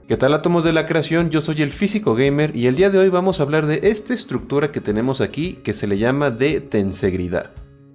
¿Qué tal, átomos de la creación? Yo soy el Físico Gamer y el día de hoy vamos a hablar de esta estructura que tenemos aquí que se le llama de tensegridad.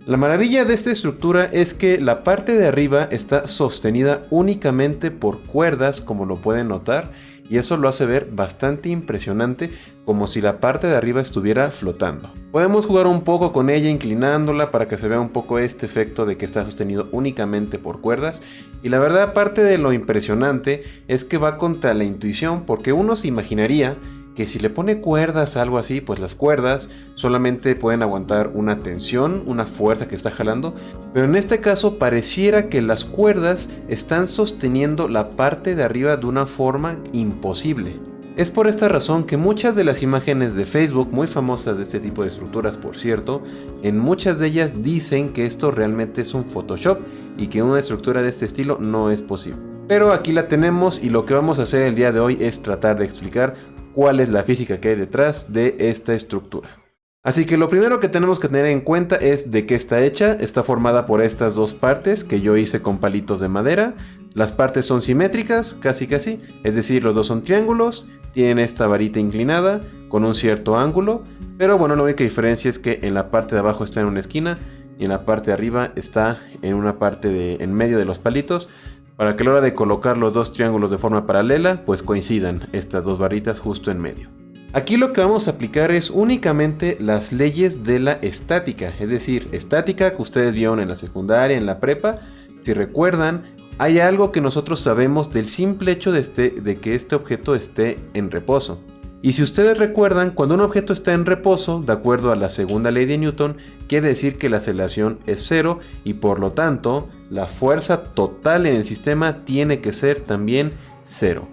La maravilla de esta estructura es que la parte de arriba está sostenida únicamente por cuerdas, como lo pueden notar, y eso lo hace ver bastante impresionante, como si la parte de arriba estuviera flotando. Podemos jugar un poco con ella inclinándola para que se vea un poco este efecto de que está sostenido únicamente por cuerdas, y la verdad, parte de lo impresionante es que va contra la intuición, porque uno se imaginaría que si le pone cuerdas a algo así, pues las cuerdas solamente pueden aguantar una tensión, una fuerza que está jalando, pero en este caso pareciera que las cuerdas están sosteniendo la parte de arriba de una forma imposible. Es por esta razón que muchas de las imágenes de Facebook, muy famosas de este tipo de estructuras por cierto, en muchas de ellas dicen que esto realmente es un Photoshop y que una estructura de este estilo no es posible. Pero aquí la tenemos y lo que vamos a hacer el día de hoy es tratar de explicar cuál es la física que hay detrás de esta estructura. Así que lo primero que tenemos que tener en cuenta es de qué está hecha. Está formada por estas dos partes que yo hice con palitos de madera. Las partes son simétricas, casi, es decir, los dos son triángulos, tienen esta varita inclinada con un cierto ángulo, pero bueno, la única diferencia es que en la parte de abajo está en una esquina y en la parte de arriba está en una parte en medio de los palitos, para que a la hora de colocar los dos triángulos de forma paralela, pues coincidan estas dos barritas justo en medio. Aquí lo que vamos a aplicar es únicamente las leyes de la estática, es decir, estática que ustedes vieron en la secundaria, en la prepa. Si recuerdan, hay algo que nosotros sabemos del simple hecho de que este objeto esté en reposo. Y si ustedes recuerdan, cuando un objeto está en reposo, de acuerdo a la segunda ley de Newton, quiere decir que la aceleración es cero y por lo tanto, la fuerza total en el sistema tiene que ser también cero.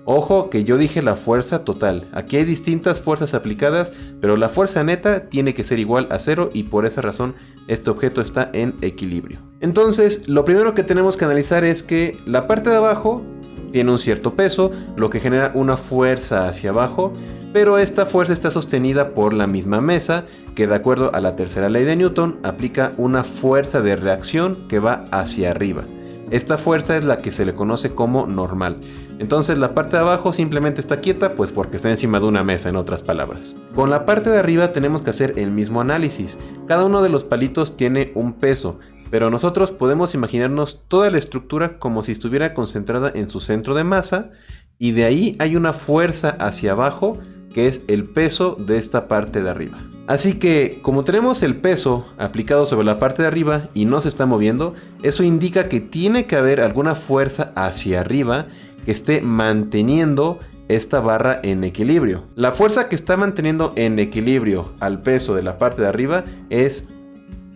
Ojo que yo dije la fuerza total, aquí hay distintas fuerzas aplicadas, pero la fuerza neta tiene que ser igual a cero y por esa razón este objeto está en equilibrio. Entonces, lo primero que tenemos que analizar es que la parte de abajo tiene un cierto peso, lo que genera una fuerza hacia abajo, pero esta fuerza está sostenida por la misma mesa, que de acuerdo a la tercera ley de Newton, aplica una fuerza de reacción que va hacia arriba. Esta fuerza es la que se le conoce como normal. Entonces la parte de abajo simplemente está quieta, pues porque está encima de una mesa, en otras palabras. Con la parte de arriba tenemos que hacer el mismo análisis. Cada uno de los palitos tiene un peso, pero nosotros podemos imaginarnos toda la estructura como si estuviera concentrada en su centro de masa, y de ahí hay una fuerza hacia abajo que es el peso de esta parte de arriba. Así que, como tenemos el peso aplicado sobre la parte de arriba y no se está moviendo, eso indica que tiene que haber alguna fuerza hacia arriba que esté manteniendo esta barra en equilibrio. La fuerza que está manteniendo en equilibrio al peso de la parte de arriba es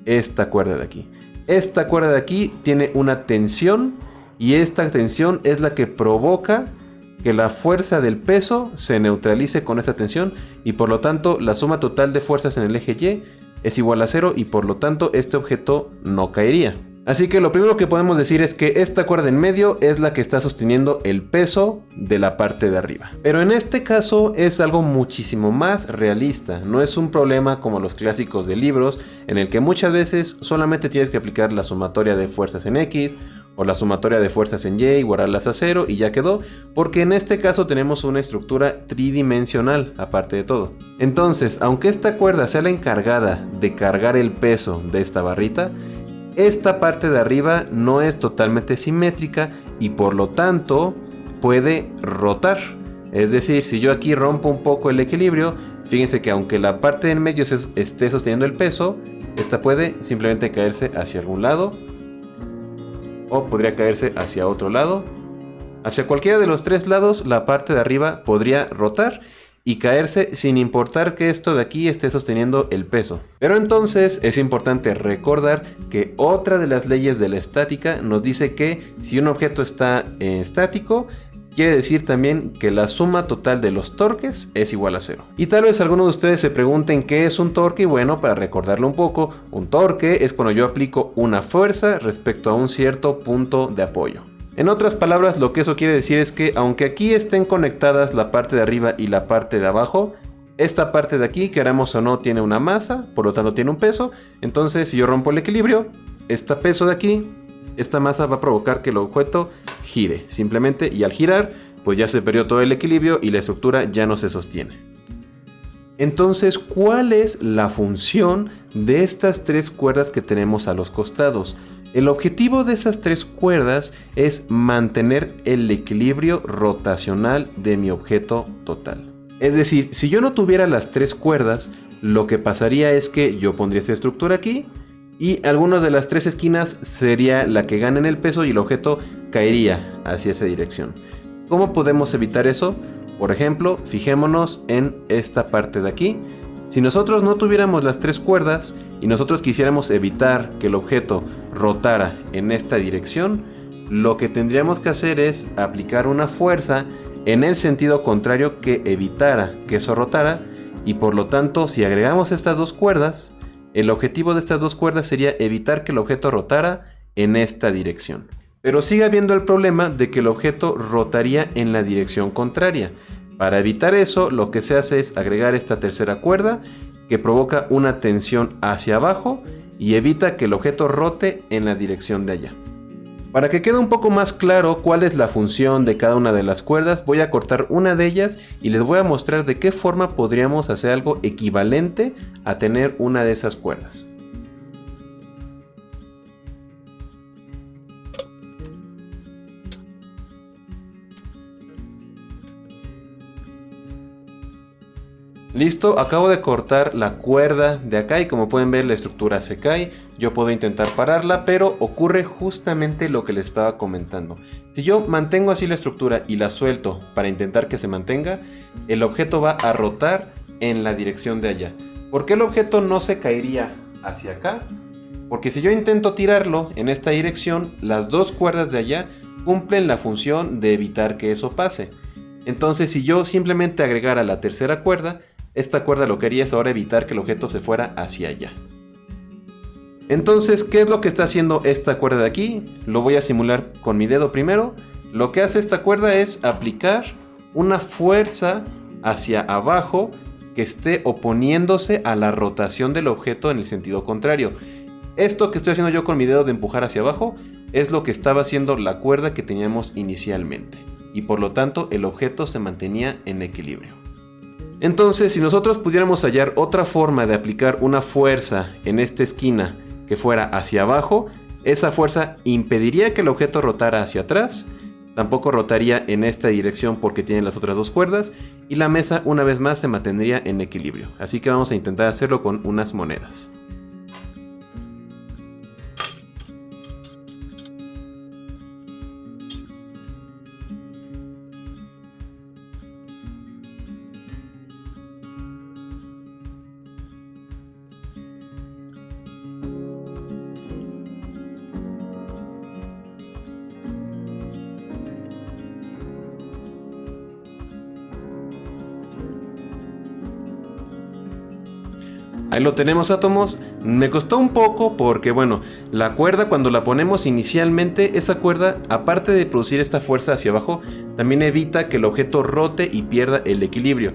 esta cuerda de aquí. Esta cuerda de aquí tiene una tensión y esta tensión es la que provoca que la fuerza del peso se neutralice con esta tensión y por lo tanto la suma total de fuerzas en el eje Y es igual a 0 y por lo tanto este objeto no caería. Así que lo primero que podemos decir es que esta cuerda en medio es la que está sosteniendo el peso de la parte de arriba. Pero en este caso es algo muchísimo más realista, no es un problema como los clásicos de libros en el que muchas veces solamente tienes que aplicar la sumatoria de fuerzas en X o la sumatoria de fuerzas en Y, guardarlas a 0 y ya quedó, porque en este caso tenemos una estructura tridimensional aparte de todo. Entonces, aunque esta cuerda sea la encargada de cargar el peso de esta barrita, esta parte de arriba no es totalmente simétrica y por lo tanto puede rotar. Es decir, si yo aquí rompo un poco el equilibrio, fíjense que aunque la parte en medio esté sosteniendo el peso, esta puede simplemente caerse hacia algún lado o podría caerse hacia otro lado. Hacia cualquiera de los tres lados la parte de arriba podría rotar y caerse sin importar que esto de aquí esté sosteniendo el peso. Pero entonces es importante recordar que otra de las leyes de la estática nos dice que si un objeto está estático, quiere decir también que la suma total de los torques es igual a 0. Y tal vez algunos de ustedes se pregunten qué es un torque, y bueno, para recordarlo un poco, un torque es cuando yo aplico una fuerza respecto a un cierto punto de apoyo. En otras palabras, lo que eso quiere decir es que aunque aquí estén conectadas la parte de arriba y la parte de abajo, esta parte de aquí, queramos o no, tiene una masa, por lo tanto tiene un peso. Entonces, si yo rompo el equilibrio, este peso de aquí, esta masa va a provocar que el objeto gire, simplemente, y al girar, pues ya se perdió todo el equilibrio y la estructura ya no se sostiene. Entonces, ¿cuál es la función de estas tres cuerdas que tenemos a los costados? El objetivo de esas tres cuerdas es mantener el equilibrio rotacional de mi objeto total. Es decir, si yo no tuviera las tres cuerdas, lo que pasaría es que yo pondría esta estructura aquí y alguna de las tres esquinas sería la que gana en el peso y el objeto caería hacia esa dirección. ¿Cómo podemos evitar eso? Por ejemplo, fijémonos en esta parte de aquí. Si nosotros no tuviéramos las tres cuerdas y nosotros quisiéramos evitar que el objeto rotara en esta dirección, lo que tendríamos que hacer es aplicar una fuerza en el sentido contrario que evitara que eso rotara, y por lo tanto, si agregamos estas dos cuerdas, el objetivo de estas dos cuerdas sería evitar que el objeto rotara en esta dirección. Pero sigue habiendo el problema de que el objeto rotaría en la dirección contraria. Para evitar eso, lo que se hace es agregar esta tercera cuerda que provoca una tensión hacia abajo y evita que el objeto rote en la dirección de allá. Para que quede un poco más claro cuál es la función de cada una de las cuerdas, voy a cortar una de ellas y les voy a mostrar de qué forma podríamos hacer algo equivalente a tener una de esas cuerdas. Listo, acabo de cortar la cuerda de acá y como pueden ver la estructura se cae. Yo puedo intentar pararla, pero ocurre justamente lo que les estaba comentando. Si yo mantengo así la estructura y la suelto para intentar que se mantenga, el objeto va a rotar en la dirección de allá. ¿Por qué el objeto no se caería hacia acá? Porque si yo intento tirarlo en esta dirección, las dos cuerdas de allá cumplen la función de evitar que eso pase. Entonces, si yo simplemente agregara la tercera cuerda, esta cuerda lo que haría es ahora evitar que el objeto se fuera hacia allá. Entonces, ¿qué es lo que está haciendo esta cuerda de aquí? Lo voy a simular con mi dedo primero. Lo que hace esta cuerda es aplicar una fuerza hacia abajo que esté oponiéndose a la rotación del objeto en el sentido contrario. Esto que estoy haciendo yo con mi dedo de empujar hacia abajo es lo que estaba haciendo la cuerda que teníamos inicialmente. Y por lo tanto, el objeto se mantenía en equilibrio. Entonces, si nosotros pudiéramos hallar otra forma de aplicar una fuerza en esta esquina que fuera hacia abajo, esa fuerza impediría que el objeto rotara hacia atrás, tampoco rotaría en esta dirección porque tiene las otras dos cuerdas, y la mesa una vez más se mantendría en equilibrio. Así que vamos a intentar hacerlo con unas monedas. Ahí lo tenemos, átomos. Me costó un poco porque, bueno, la cuerda cuando la ponemos inicialmente, esa cuerda, aparte de producir esta fuerza hacia abajo, también evita que el objeto rote y pierda el equilibrio.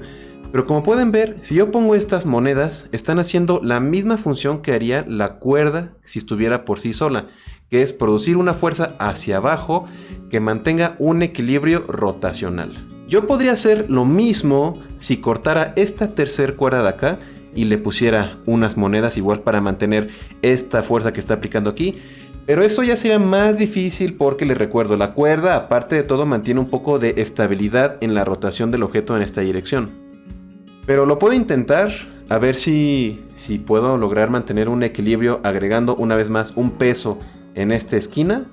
Pero como pueden ver, si yo pongo estas monedas, están haciendo la misma función que haría la cuerda si estuviera por sí sola, que es producir una fuerza hacia abajo que mantenga un equilibrio rotacional. Yo podría hacer lo mismo si cortara esta tercera cuerda de acá y le pusiera unas monedas igual para mantener esta fuerza que está aplicando aquí. Pero eso ya sería más difícil porque les recuerdo, la cuerda aparte de todo mantiene un poco de estabilidad en la rotación del objeto en esta dirección. Pero lo puedo intentar, a ver si puedo lograr mantener un equilibrio agregando una vez más un peso en esta esquina.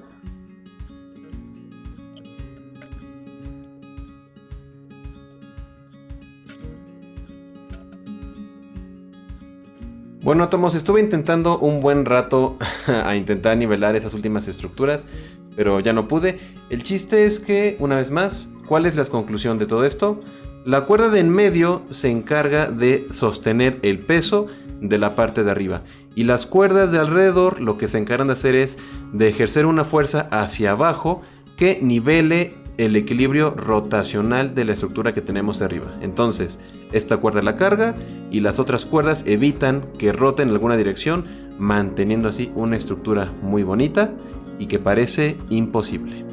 Bueno, átomos, estuve intentando un buen rato a intentar nivelar esas últimas estructuras, pero ya no pude. El chiste es que, una vez más, ¿cuál es la conclusión de todo esto? La cuerda de en medio se encarga de sostener el peso de la parte de arriba, y las cuerdas de alrededor lo que se encargan de hacer es de ejercer una fuerza hacia abajo que nivele el equilibrio rotacional de la estructura que tenemos arriba. Entonces, esta cuerda la carga y las otras cuerdas evitan que rote en alguna dirección, manteniendo así una estructura muy bonita y que parece imposible.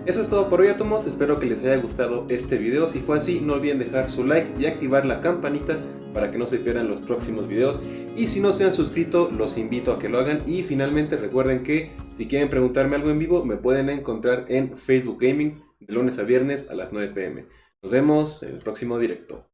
Eso es todo por hoy, átomos. Espero que les haya gustado este video. Si fue así, no olviden dejar su like y activar la campanita para que no se pierdan los próximos videos. Y si no se han suscrito, los invito a que lo hagan. Y finalmente recuerden que si quieren preguntarme algo en vivo, me pueden encontrar en Facebook Gaming de lunes a viernes a las 9 p.m. Nos vemos en el próximo directo.